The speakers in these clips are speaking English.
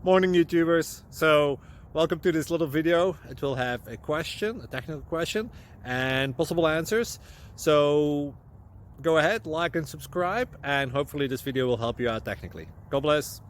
Morning YouTubers. So welcome to this little video. It will have a question, a technical question, and possible answers. So go ahead, like and subscribe, and hopefully this video will help you out technically. God bless.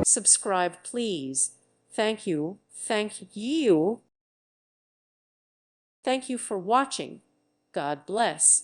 Subscribe, please. Thank you. Thank you. Thank you for watching. God bless.